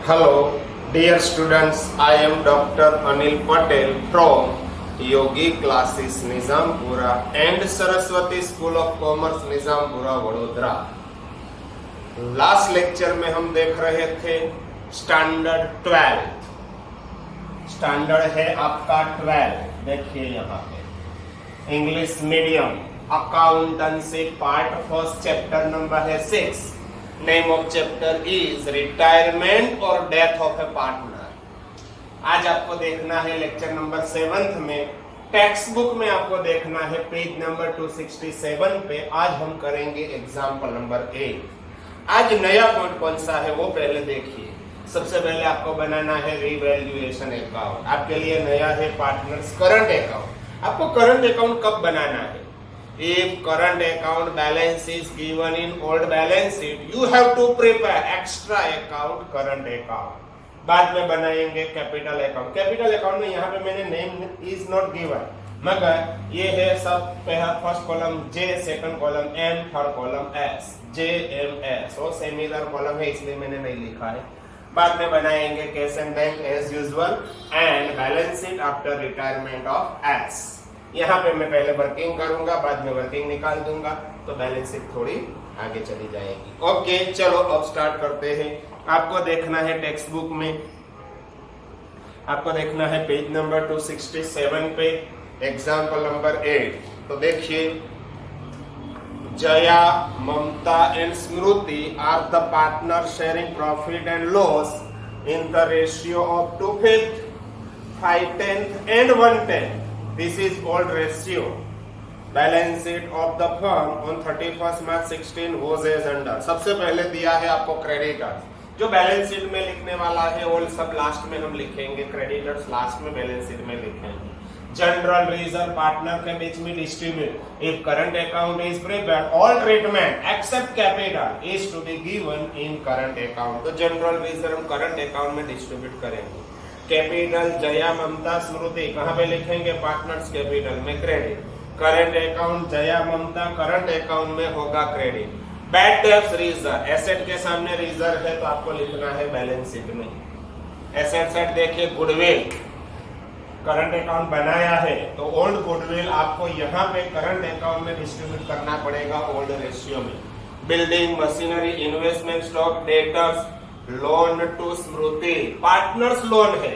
Hello, dear students. I am Dr. Anil Patel from Yogi Classes Nizampura and Saraswati School of Commerce Nizampura Vadodara. Last lecture में हम देख रहे थे standard 12। Standard है आपका 12। देखिए यहाँ पे English medium accountancy part first chapter number है 6। Name of chapter is retirement और डेथ ऑफ ए पार्टनर। आज आपको देखना है लेक्चर नंबर 7 में, टेक्स्ट बुक में आपको देखना है पेज नंबर 267 पे। आज हम करेंगे एग्जाम्पल नंबर 8। आज नया पॉइंट कौन सा है वो पहले देखिए। सबसे पहले आपको बनाना है रिवैल्यूएशन अकाउंट। आपके लिए नया है पार्टनर्स करंट अकाउंट। आपको करंट अकाउंट कब बनाना है? If current account balance is given in old balance sheet, you have to prepare extra account current account। बाद में बनाएंगे कैपिटल अकाउंट। कैपिटल अकाउंट में यहाँ पे मैंने नेम इज नॉट गिवन, मगर ये है सब पहला first column J, second column M, third column S. J M S वो सिमिलर कॉलम है इसलिए मैंने नहीं लिखा है। बाद में बनाएंगे cash and bank as usual and balance sheet after retirement of S. यहाँ पे मैं पहले वर्किंग करूंगा, बाद में वर्किंग निकाल दूंगा, तो बैलेंस शीट थोड़ी आगे चली जाएगी। ओके, चलो अब स्टार्ट करते हैं। आपको देखना है टेक्स्ट बुक में, आपको देखना है पेज नंबर 267 पे एग्जाम्पल नंबर 8। तो देखिए, जया, ममता and Smriti are the partner sharing profit and loss in the ratio of 2/5, 5/10 and 1/10। This is old ratio. Balance sheet of the firm on 31st March 16 was as under। सबसे पहले दिया है आपको creditors. जो balance sheet में लिखने वाला है वो सब लास्ट में हम लिखेंगे, क्रेडिटर्स लास्ट में बैलेंस शीट में लिखेंगे। जनरल रिजर्व पार्टनर के बीच में distribute. If current account is prepared, all treatment except capital is to be given in current account. तो जनरल रिजर्व करंट अकाउंट में डिस्ट्रीब्यूट करेंगे। कैपिटल जया, ममता, स्मृति कहाँ पे लिखेंगे? पार्टनर्स कैपिटल में credit. Current account Jaya, Mamata, current account में होगा credit. Bad debts reserve, asset के सामने रिजर्व है तो आपको लिखना है बैलेंस शीट में। एसेट साइड देखिए, गुडविल करंट अकाउंट बनाया है तो ओल्ड गुडविल आपको यहाँ पे करंट अकाउंट में डिस्ट्रीब्यूट करना पड़ेगा ओल्ड रेशियो में। Building, machinery, investment, stock, debtors, loan to Smriti partners loan है।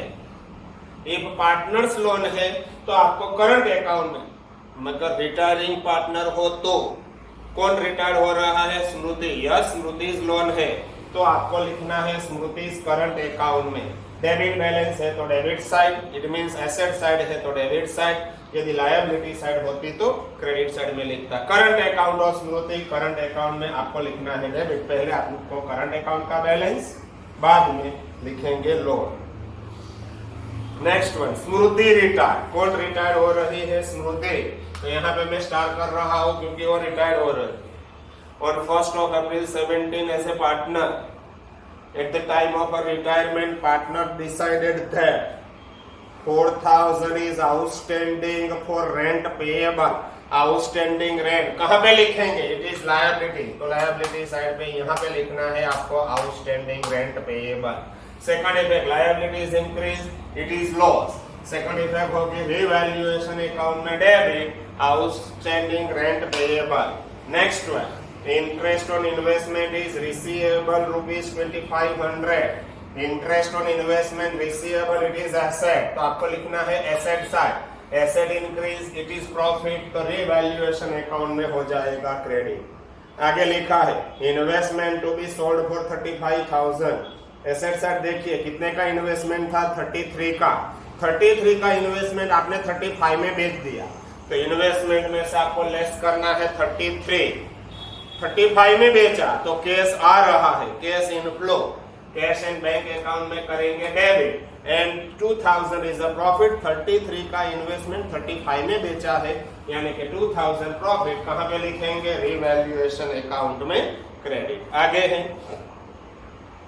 एक पार्टनर्स लोन है तो आपको करंट अकाउंट में, मगर रिटायरिंग पार्टनर हो तो कौन रिटायर हो रहा है? स्मृति। यह स्मृति लोन है तो आपको लिखना है स्मृति करंट अकाउंट में। डेबिट बैलेंस है तो debit side, it means asset side है तो डेबिट साइड, यदि लायबिलिटी साइड होती तो क्रेडिट साइड में लिखता। करंट अकाउंट और स्मृति करंट अकाउंट में आपको लिखना है डेबिट। पहले आपको करंट अकाउंट का बैलेंस, बाद में लिखेंगे लोन। नेक्स्ट वन, स्मृति रिटायर। कौन रिटायर हो रही है? स्मृति। तो यहाँ पे मैं स्टार्ट कर रहा हूँ क्योंकि वो रिटायर हो रही है। और 1 April 17 as a partner, at the time of a retirement partner decided that 4,000 is outstanding for rent payable। Outstanding rent कहाँ पे लिखेंगे? इट इज लायबिलिटी, तो लायबिलिटी साइड पे यहाँ पे लिखना है आपको outstanding rent payable. Second effect, liability is increase, it is loss. Second effect होगी रिवैल्यूएशन अकाउंट में debit, outstanding rent payable. Next one, interest on investment is receivable ₹2500। Interest on investment receivable, it is asset, तो आपको लिखना है asset side. Asset increase, it is profit, तो revaluation account में हो जाएगा क्रेडिट। आगे लिखा है investment to be sold for 35,000। Asset side देखिए कितने का इन्वेस्टमेंट था? 33 का। 33 का इन्वेस्टमेंट आपने 35 में बेच दिया, तो इन्वेस्टमेंट में से आपको लेस करना है 33। 35 में बेचा तो कैश आ रहा है, cash inflow. Cash and bank account में करेंगे debit and 2000 is a profit. 33 का इन्वेस्टमेंट 35 में बेचा है, यानी कि 2000 प्रॉफिट कहाँ पे लिखेंगे? रिवैल्यूएशन अकाउंट में क्रेडिट। आगे है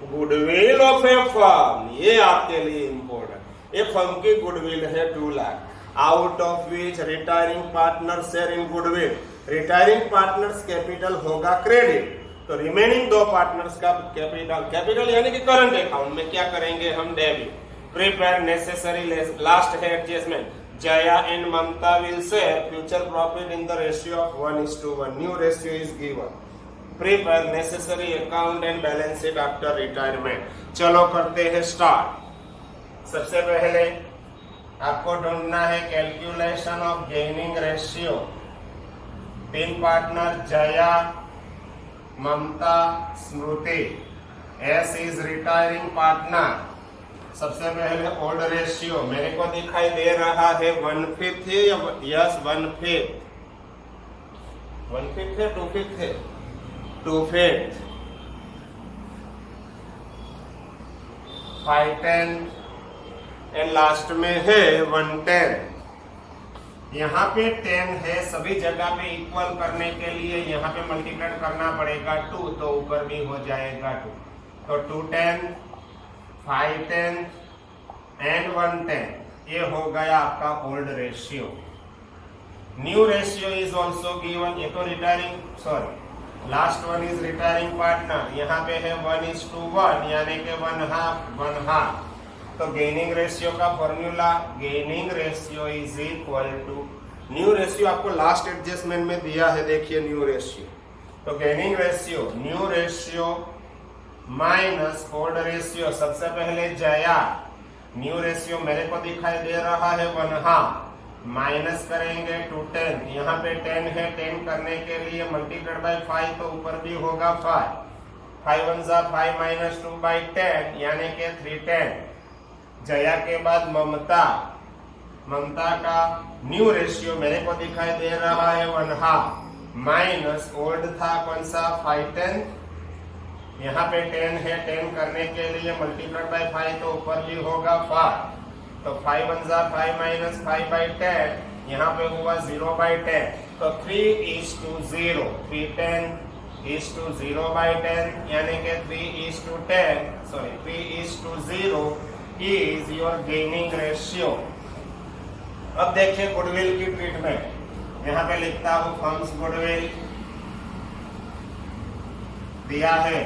गुडविल ऑफ ए फर्म, ये आपके लिए इंपॉर्टेंट। ये फर्म की गुडविल है 2 lakh, out of which retiring partner share in goodwill. Retiring partners capital होगा क्रेडिट, तो रिमेनिंग दो पार्टनर्स का कैपिटल यानी कि करंट अकाउंट में क्या करेंगे हम, डेबिट. प्रिपेयर नेसेसरी लास्ट है adjustment. Jaya and Mamta will share future profit in the ratio of 1:1. New ratio is given. Prepare necessary account and balance sheet after retirement. चलो करते हैं स्टार्ट. सबसे पहले आपको ढूंढना है कैलकुलेशन ऑफ गेनिंग रेशियो. तीन partner Jaya, Mamata, Smriti. S is retiring partner. सबसे पहले ओल्ड रेशियो मेरे को दिखाई दे रहा है 1/5 है या यस 1/5. 1/5 है 2/5 है 2/5. 5/10 एंड लास्ट में है 1/10. यहाँ पे 10 है, सभी जगह पे इक्वल करने के लिए यहाँ पे मल्टीप्लाई करना पड़ेगा 2, तो ऊपर भी हो जाएगा 2. तो 2/10, 5/10 एंड 1/10. ये हो गया आपका old ratio. New ratio is also given. ये तो retiring last one is retiring partner. यहाँ पे है 1:1 यानी कि 1/2. तो गेनिंग रेशियो का formula, gaining ratio is equal to new ratio. आपको लास्ट एडजस्टमेंट में दिया है, देखिए न्यू रेशियो. तो gaining ratio, new ratio minus old ratio. सबसे पहले जया, न्यू रेशियो मेरे को दिखाई दे रहा है 1/2, माइनस करेंगे 2/10. यहाँ पे 10 है, 10 करने के लिए मल्टीप्लाइड बाय 5, तो ऊपर भी होगा 5. 5 1 5 माइनस 2/10 यानी कि 3/10. जया के बाद ममता. ममता का न्यू रेशियो मेरे को दिखाई दे रहा है 1/2, माइनस ओल्ड था कौन सा 5/10. यहाँ पे 10 है, 10 करने के लिए मल्टीप्लाइड बाय 5, तो ऊपर भी होगा 5. तो 5 1 5 माइनस 5/10 यहाँ पे हुआ 0/10. तो 3:0. 3:10 यानी कि 3:0 इज योर गेनिंग रेशियो. अब देखिए गुडविल की ट्रीटमेंट. यहाँ पे लिखता हूँ फर्म्स गुडविल दिया है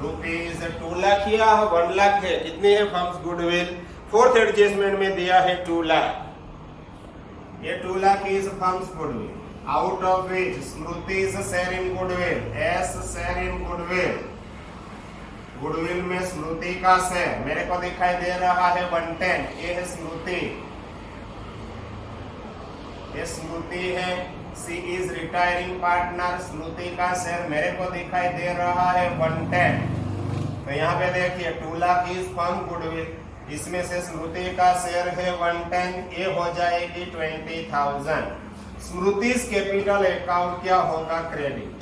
रुपीज 2 लाख या 1 लाख है. कितनी है फर्म्स गुडविल? फोर्थ एडजस्टमेंट में दिया है 2 लाख. ये 2 lakh is firms goodwill. Out of which Smriti share in goodwill. S share in goodwill. Goodwill में स्मृति का शेयर मेरे को दिखाई दे रहा है 1/10. ये है स्मृति, ये स्मृति है. सी इज रिटायरिंग पार्टनर. स्मृति का शेयर मेरे को दिखाई दे रहा है 1/10. तो यहाँ पे देखिए 2 लाख इज फर्म गुडविल. इसमें से स्मृति का शेयर है 1/10. ये हो जाएगी 20,000. स्मृति कैपिटल अकाउंट क्या होगा? क्रेडिट.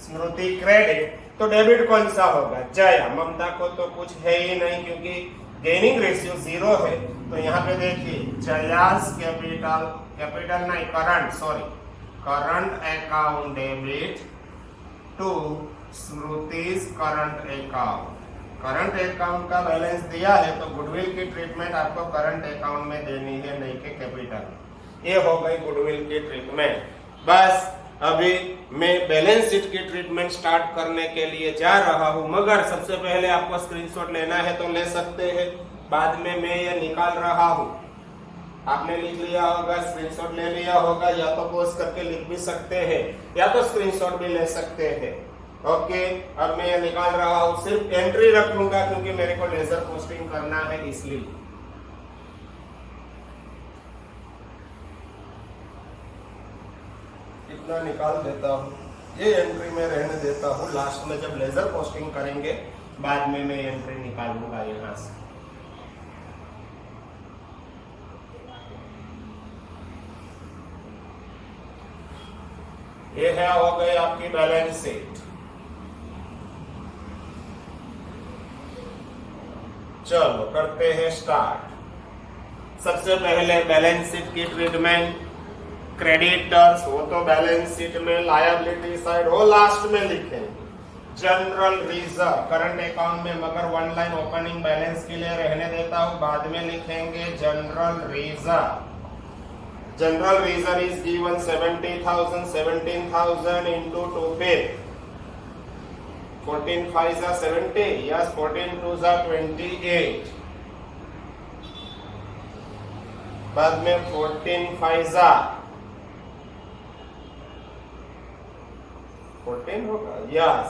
स्मृति क्रेडिट. तो डेबिट कौन सा होगा? जया. ममता को तो कुछ है ही नहीं क्योंकि गेनिंग रेशियो 0 है. तो यहाँ पे देखिए जयास कैपिटल नहीं current account debit to Smriti's current account. Current account का बैलेंस दिया है तो गुडविल की ट्रीटमेंट आपको करंट अकाउंट में देनी है, नहीं के कैपिटल. ये हो गई गुडविल की ट्रीटमेंट. बस अभी मैं बैलेंस शीट की ट्रीटमेंट स्टार्ट करने के लिए जा रहा हूं, मगर सबसे पहले आपको स्क्रीनशॉट लेना है तो ले सकते हैं. बाद में मैं ये निकाल रहा हूं. आपने लिख लिया होगा, स्क्रीनशॉट ले लिया होगा, या तो पोस्ट करके लिख भी सकते हैं या तो स्क्रीनशॉट भी ले सकते हैं. ओके, अब मैं ये निकाल रहा हूं. सिर्फ एंट्री रखूंगा क्योंकि मेरे को लेजर पोस्टिंग करना है, इसलिए. इतना निकाल देता हूं, ये एंट्री में रहने देता हूं. लास्ट में जब लेजर पोस्टिंग करेंगे बाद में मैं एंट्री निकालूंगा यहां से. ये है हो गई आपकी बैलेंस शीट. चलो करते हैं स्टार्ट. सबसे पहले बैलेंस शीट की ट्रीटमेंट. क्रेडिटर्स वो तो बैलेंस शीट में, लायबिलिटी साइड वो लास्ट में लिखेंगे. जनरल रिजर्व करंट अकाउंट में, मगर 1 लाइन ओपनिंग बैलेंस के लिए रहने देता हूं, बाद में लिखेंगे general reserve. General reserve is given 70,000. 17,000 into 2/5 14 5 जा 70, यस 14 2 जा 28, बाद में 14 5 जा 14 होगा, यस,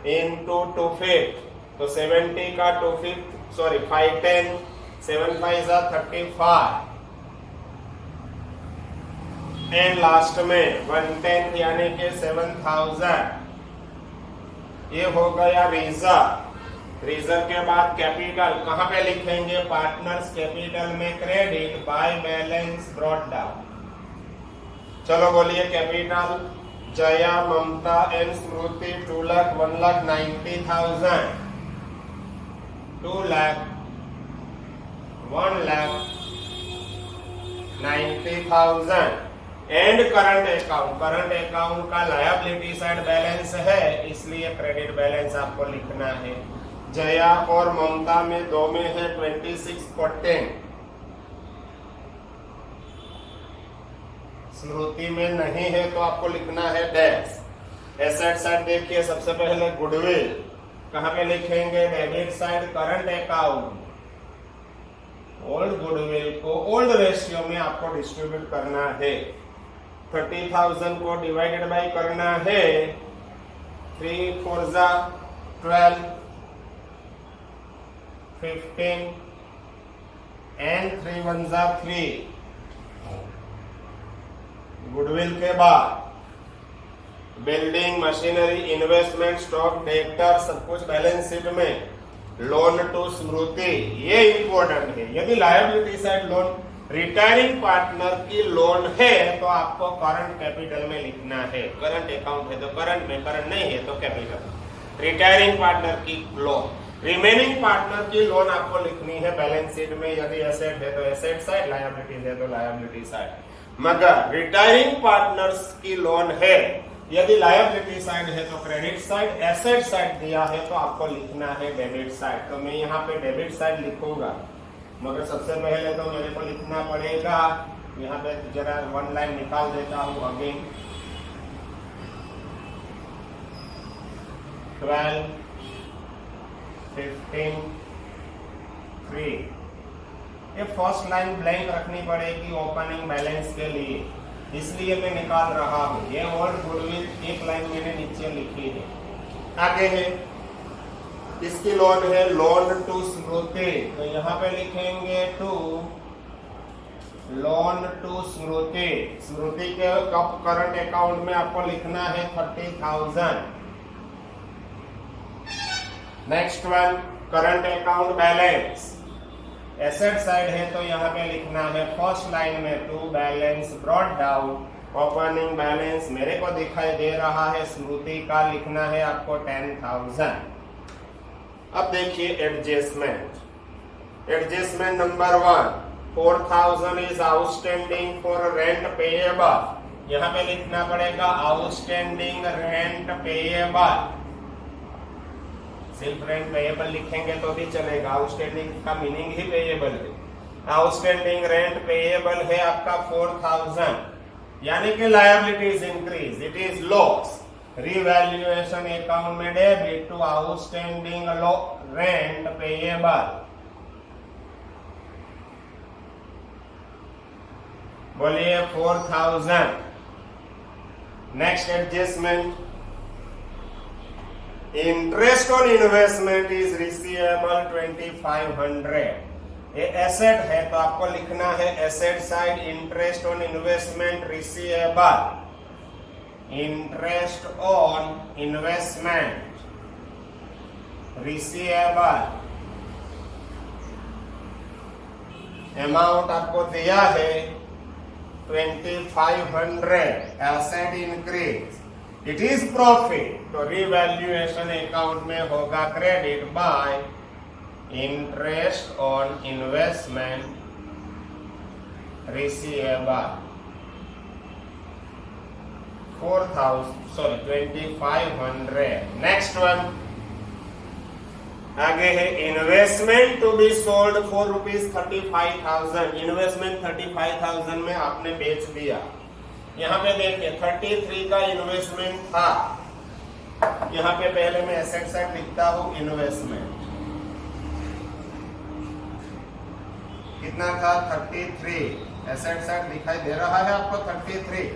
इनटू 2 5, तो 70 का 2 5, सॉरी 5 10, 7 5 जा 35, एंड लास्ट में 110 यानी कि 7000। ये हो गया रिजर्व। रिजर्व के बाद कैपिटल कहां पे लिखेंगे? पार्टनर्स कैपिटल में credit by balance brought down. चलो बोलिए capital. Jaya, Mamata and Smriti 2 lakh 1,90,000, 2 lakh 1,90,000 and current account. Current account का लायबिलिटी साइड बैलेंस है, इसलिए क्रेडिट बैलेंस आपको लिखना है। जया और ममता में दो में है 2614, स्मृति में नहीं है तो आपको लिखना है डैश। एसेट साइड देखिए, सबसे पहले गुडविल कहां पे लिखेंगे? Debit side current account. Old goodwill को ओल्ड रेशियो में आपको डिस्ट्रीब्यूट करना है। 30,000 को डिवाइडेड बाय करना है 3 4 जा 12, 15 एंड 3 1 जा 3। गुडविल के बाद building, machinery, investment, stock, debtor सब कुछ बैलेंस शीट में। लोन टू स्मृति, ये इंपॉर्टेंट है। यदि liability side loan retiring partner की लोन है तो आपको करंट कैपिटल में लिखना है। करंट अकाउंट है तो करंट में, करंट नहीं है तो कैपिटल। रिटायरिंग पार्टनर की लोन, रिमेनिंग पार्टनर की लोन आपको लिखनी है बैलेंस शीट में। यदि एसेट है तो एसेट साइड, लायबिलिटी है तो लायबिलिटी साइड। मगर रिटायरिंग पार्टनर्स की लोन है, यदि लायबिलिटी साइड है तो क्रेडिट साइड, एसेट साइड दिया है तो आपको लिखना है डेबिट साइड। तो मैं यहाँ पे डेबिट साइड लिखूंगा, मगर सबसे पहले तो मेरे को लिखना पड़ेगा, यहाँ पे जरा 1 लाइन निकाल देता हूं अगेन। 12, 15, 3। ये फर्स्ट लाइन ब्लैंक रखनी पड़ेगी ओपनिंग बैलेंस के लिए, इसलिए मैं निकाल रहा हूं। ये ओल्ड गुडविल एक लाइन मैंने नीचे लिखी है। आगे है, इसकी लोन है लोन टू स्मृति, तो यहाँ पे लिखेंगे to loan to Smriti. Smriti के करंट अकाउंट में आपको लिखना है 30,000। Next one, current account balance. Asset side है तो यहाँ पे लिखना है फर्स्ट लाइन में to balance brought down. Opening balance मेरे को दिखाई दे रहा है, स्मृति का लिखना है आपको 10,000। अब देखिए adjustment. Adjustment number 1, 4,000 is outstanding for rent payable. यहाँ पे लिखना पड़ेगा आउटस्टैंडिंग रेंट पेएबल। सिर्फ रेंट पेएबल लिखेंगे तो भी चलेगा, आउटस्टैंडिंग का मीनिंग ही पेएबल है। आउटस्टैंडिंग रेंट पेएबल है आपका 4,000, यानी कि liabilities increase, it is loss. Revaluation account में debit to outstanding rent payable. बोलिए 4,000। Next adjustment, interest on investment is receivable 2,500। ये एसेट है तो आपको लिखना है asset side interest on investment receivable. Interest on investment receivable. Amount आपको दिया है 2,500। Asset increase, it is profit, तो रिवैल्यूएशन अकाउंट में होगा credit by interest on investment receivable. 2,500। Next one, आगे है investment to be sold for ₹35,000। Investment 35,000 में आपने बेच दिया। यहाँ पे देखिए 33 का इन्वेस्टमेंट था, यहाँ पे पहले मैं एसेट साइड लिखता हूँ इन्वेस्टमेंट, कितना था 33, एसेट साइड दिखाई दे रहा है आपको 33,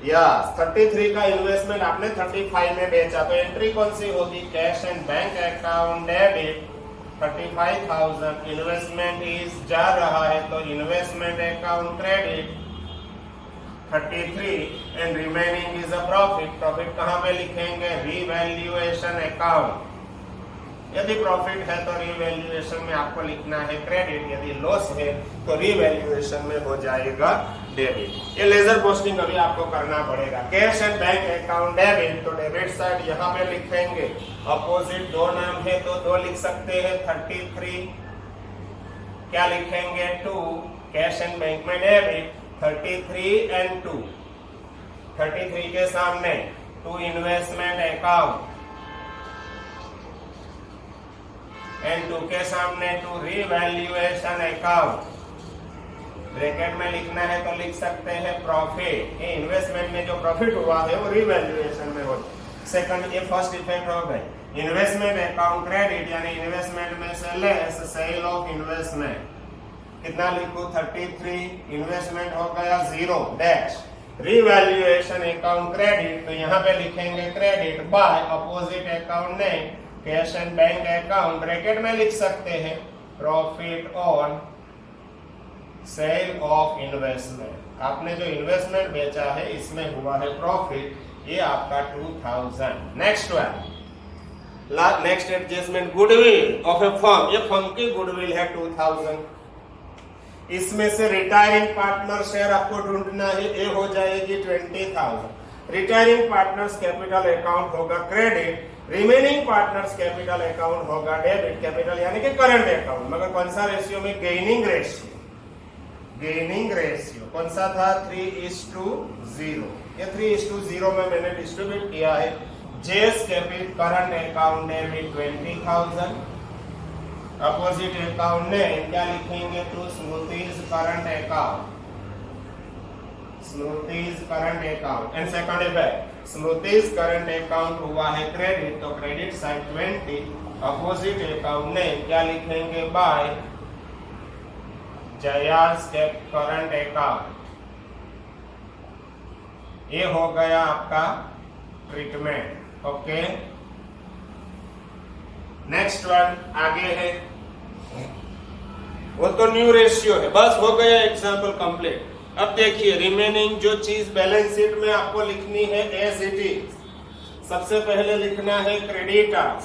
यस 33 का इन्वेस्टमेंट आपने 35 में बेचा, तो एंट्री कौन सी होगी, cash and bank account debit 35,000, investment is जा रहा है तो investment account credit 33 and remaining is a profit, profit कहां पे लिखेंगे, रीवैल्यूएशन अकाउंट, यदि प्रॉफिट है तो रीवैल्यूएशन में आपको लिखना है क्रेडिट, यदि लॉस है तो रीवैल्यूएशन में हो जाएगा डेबिट। ये लेजर पोस्टिंग अभी आपको करना पड़ेगा। Cash and bank account debit, तो डेबिट साइड यहाँ पे लिखेंगे, अपोजिट दो नाम है तो दो लिख सकते हैं, 33 क्या लिखेंगे 2, कैश एंड बैंक में डेबिट 33 एंड 2, 33 के सामने 2 इन्वेस्टमेंट अकाउंट एंड 2 के सामने 2 रीवैल्यूएशन अकाउंट, ब्रैकेट में लिखना है तो लिख सकते हैं प्रॉफिट, ये इन्वेस्टमेंट में जो प्रॉफिट हुआ है वो रीवैल्यूएशन में हो। सेकंड, ये फर्स्ट इफेक्ट हो गए, इन्वेस्टमेंट अकाउंट क्रेडिट यानी इन्वेस्टमेंट में से लेस सेल ऑफ इन्वेस्टमेंट, कितना लिखूं 33, इन्वेस्टमेंट हो गया 0 डैश, रीवैल्यूएशन अकाउंट क्रेडिट, तो यहाँ पे लिखेंगे credit by opposite account name cash and bank account, bracket में लिख सकते हैं profit on sale of investment, आपने जो इन्वेस्टमेंट बेचा है इसमें हुआ है प्रॉफिट, ये आपका 2000। Next one, next adjustment, goodwill of A firm, ये फर्म की गुडविल है 2000, इसमें से रिटायरिंग पार्टनर शेयर आपको ढूंढना है, ये हो जाएगी 20,000, रिटायरिंग पार्टनर्स कैपिटल अकाउंट होगा credit, remaining partners capital account होगा डेबिट, कैपिटल यानी कि करंट अकाउंट, मगर कौन सा रेशियो में, गेनिंग रेशियो, गेनिंग रेशियो कौन सा था 3:0, ये 3:0 में मैंने डिस्ट्रीब्यूट किया है, Jaya's capital current account debit 20,000, opposite account ने क्या लिखेंगे तो Smriti's current account, Smriti's current account, and second effect, Smriti's current account हुआ है क्रेडिट, तो क्रेडिट साइड 20, अपोजिट अकाउंट ने क्या लिखेंगे बाय जयास करंट अकाउंट, ये हो गया आपका ट्रीटमेंट। ओके, नेक्स्ट वन आगे है, वो तो न्यू रेशियो है, बस हो गया एग्जाम्पल कंप्लीट। अब देखिए रिमेनिंग जो चीज बैलेंस शीट में आपको लिखनी है एज इट इज, सबसे पहले लिखना है क्रेडिटर्स,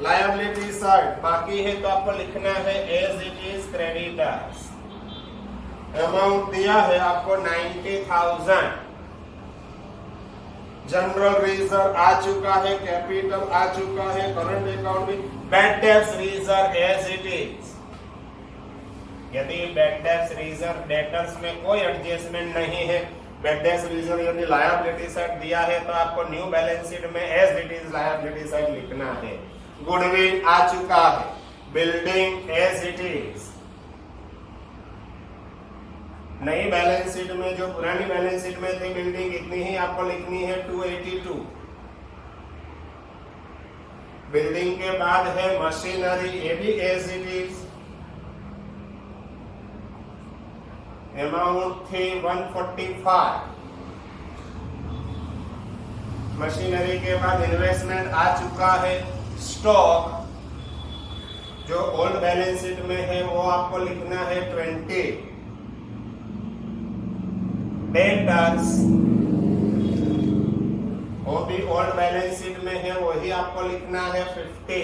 लायबिलिटी साइड बाकी है तो आपको लिखना है as it is creditors, amount दिया है आपको 90,000, जनरल रिजर्व आ चुका है, कैपिटल आ चुका है, करंट अकाउंट भी, bad debts reserve as it is, यदि बैड डेब्ट्स रिजर्व डेटर्स में कोई एडजस्टमेंट नहीं है, बैड डेब्ट्स रिजर्व यदि लायबिलिटी साइड दिया है तो आपको न्यू बैलेंस शीट में as it is liability side लिखना है, गुडविल आ चुका है, बिल्डिंग एज इट इज, नई बैलेंस शीट में जो पुरानी बैलेंस शीट में थी बिल्डिंग इतनी ही आपको लिखनी है 282, बिल्डिंग के बाद है मशीनरी, ये भी एज इट इज, अमाउंट थी 145, मशीनरी के बाद इन्वेस्टमेंट आ चुका है, स्टॉक जो ओल्ड बैलेंस शीट में है वो आपको लिखना है 20, डेटर्स वो भी ओल्ड बैलेंस शीट में है वही आपको लिखना है 50,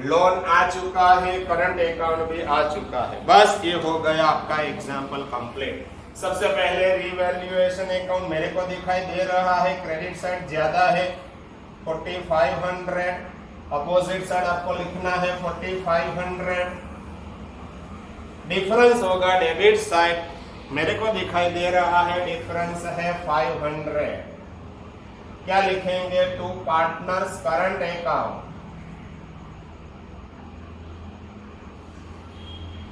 लोन आ चुका है, करंट अकाउंट भी आ चुका है। बस ये हो गया आपका एग्जाम्पल कंप्लीट। सबसे पहले रिवैल्यूएशन अकाउंट मेरे को दिखाई दे रहा है, क्रेडिट साइड ज्यादा है 4500, अपोजिट साइड आपको लिखना है 4500, डिफरेंस होगा डेबिट साइड, मेरे को दिखाई दे रहा है डिफरेंस है 500, क्या लिखेंगे to partners current account,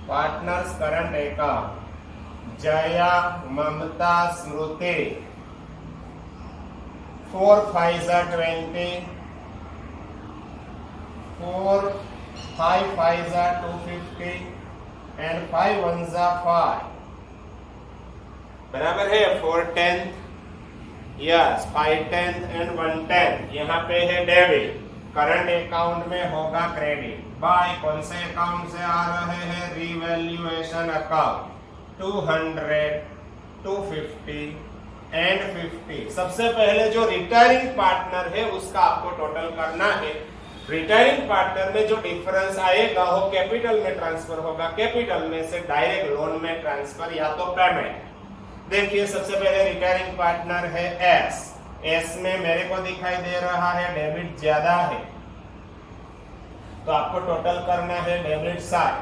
partners current account, Jaya, Mamata, Smriti 4 5 20, 4 5 5 250 and 5 1 5, बराबर है 4 10, यस 5 10 एंड 1 10। यहाँ पे है डेबिट, करंट अकाउंट में होगा क्रेडिट। बाय कौन से अकाउंट से आ रहे हैं? Revaluation account. 200, 250 एंड 50। सबसे पहले जो रिटायरिंग पार्टनर है उसका आपको टोटल करना है। रिटायरिंग पार्टनर में जो डिफरेंस आएगा वो कैपिटल में ट्रांसफर होगा, कैपिटल में से डायरेक्ट लोन में ट्रांसफर या तो पेमेंट। देखिए सबसे पहले रिटायरिंग पार्टनर है एस। एस में मेरे को दिखाई दे रहा है डेबिट ज्यादा है, तो आपको टोटल करना है डेबिट साइड।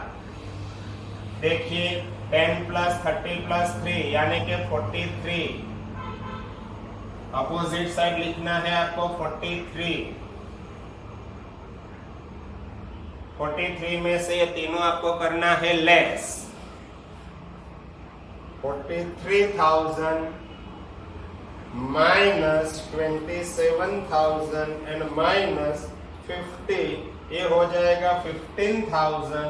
देखिए 10 प्लस 30 प्लस 3 यानी कि 43। अपोजिट साइड लिखना है आपको 43। 43 में से ये तीनों आपको करना है लेस। 43,000 माइनस 27,000 एंड माइनस 50, ये हो जाएगा 15,000।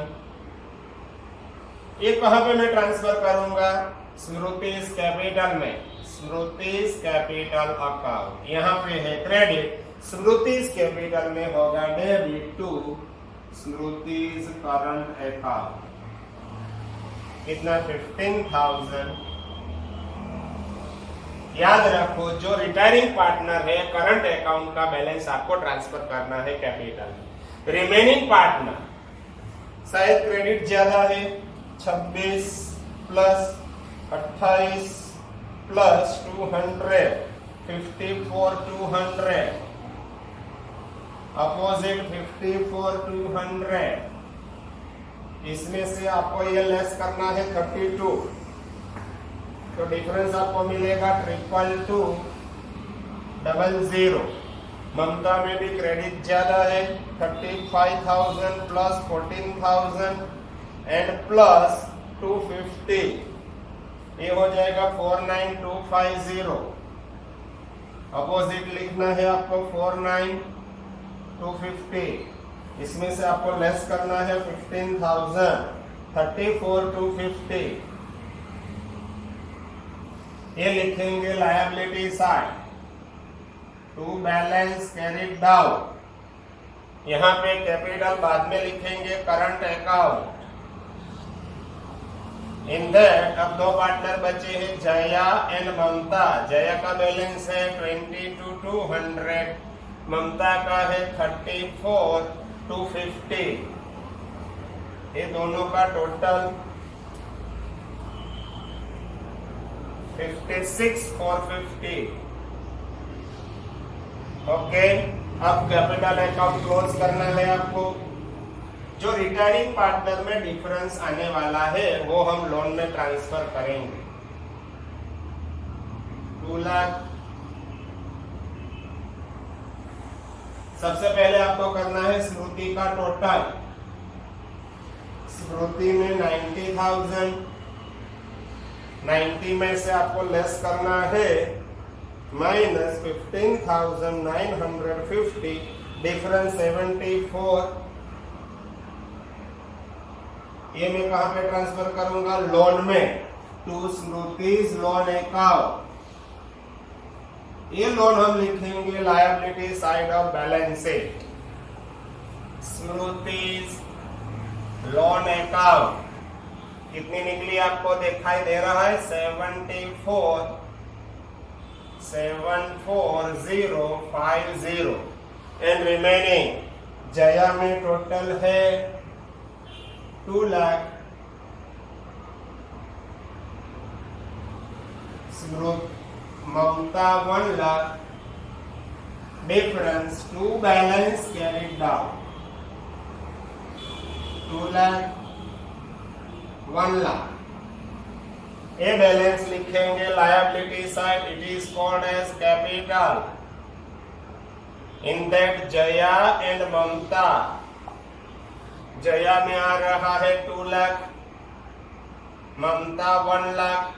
ये कहां पे मैं ट्रांसफर करूंगा? स्मृतिज कैपिटल में, स्मृतिज कैपिटल अकाउंट। यहाँ पे है क्रेडिट, स्मृतिज कैपिटल में होगा debit to Smriti's current account. कितना? 15,000। याद रखो जो रिटायरिंग पार्टनर है करंट अकाउंट का बैलेंस आपको ट्रांसफर करना है कैपिटल। रिमेनिंग पार्टनर शायद क्रेडिट ज्यादा है, 26 प्लस 28 प्लस 200, 54 200, अपोजिट 54 200। इसमें से आपको ये लेस करना है 32, तो डिफरेंस आपको मिलेगा 22200। ममता में भी क्रेडिट ज्यादा है, 35,000 प्लस 14,000 एंड प्लस 250, ये हो जाएगा 49250। अपोजिट लिखना है आपको 49250। इसमें से आपको लेस करना है 15,000, 34,250। ये लिखेंगे liability side to balance carried down. यहाँ पे कैपिटल बाद में लिखेंगे करंट अकाउंट। इन दैट अब दो पार्टनर बचे हैं जया एंड ममता। जया का बैलेंस है 22,200, ममता का है 34,250। ये दोनों का टोटल 56,450। ओके, अब कैपिटल अकाउंट क्लोज करना है आपको। जो रिटायरिंग पार्टनर में डिफरेंस आने वाला है वो हम लोन में ट्रांसफर करेंगे। 2 लाख। सबसे पहले आपको करना है स्मृति का टोटल। स्मृति में 90,000, 90 में से आपको लेस करना है माइनस 15,950, डिफरेंस 74। ये मैं कहां पे ट्रांसफर करूंगा? लोन में, टू स्मृतिज लोन अकाउंट। ये लोन हम लिखेंगे liability side of balance sheet. Smriti's loan account कितनी निकली आपको दिखाई दे रहा है? 74050 एंड रिमेनिंग जया में टोटल है 2 lakh. Mamta 1 lakh. Difference to balance carried down 2 lakh 1 lakh. ये बैलेंस लिखेंगे liability side, it is called as capital. In that Jaya and Mamta, Jaya में आ रहा है 2 लाख, ममता 1 लाख,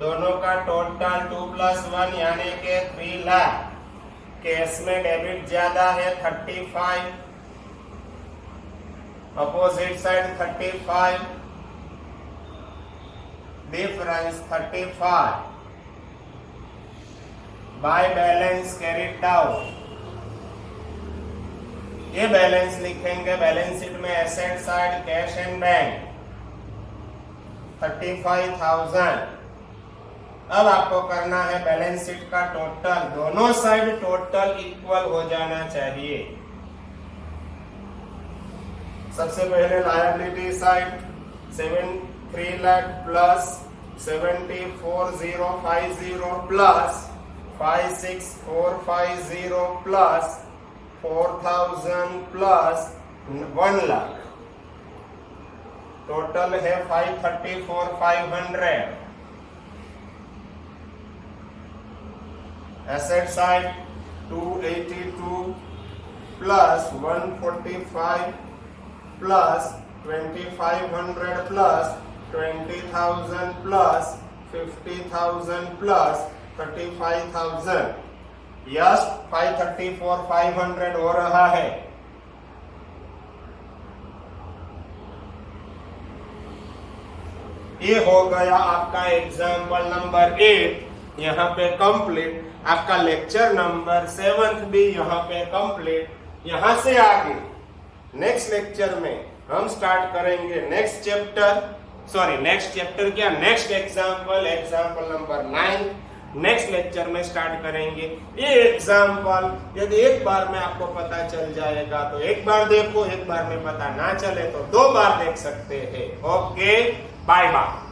दोनों का टोटल 2 + 1 यानी के 3 लाख। कैश में डेबिट ज्यादा है 35, opposite side 35, difference 35, by balance carried down. ये बैलेंस लिखेंगे बैलेंस शीट में, asset side cash and bank 35,000। अब आपको करना है बैलेंस शीट का टोटल, दोनों साइड टोटल इक्वल हो जाना चाहिए। सबसे पहले liability side 3 lakh plus 74,050 plus 56,450 plus 4,000 plus 1 lakh, total है 534,500। Asset side 282 plus 145 plus 2,500 plus 20,000 plus 50,000 plus 35,000। Yes 534,500 हो रहा है। ये हो गया आपका एग्जाम्पल नंबर 8 यहाँ पे कंप्लीट। आपका लेक्चर नंबर 7 भी यहाँ पे कंप्लीट। यहाँ से आगे नेक्स्ट लेक्चर में हम स्टार्ट करेंगे next example number 9। Next lecture में स्टार्ट करेंगे ये एग्जाम्पल। यदि एक बार में आपको पता चल जाएगा तो एक बार देखो, एक बार में पता ना चले तो 2 बार देख सकते हैं। Okay, bye bye.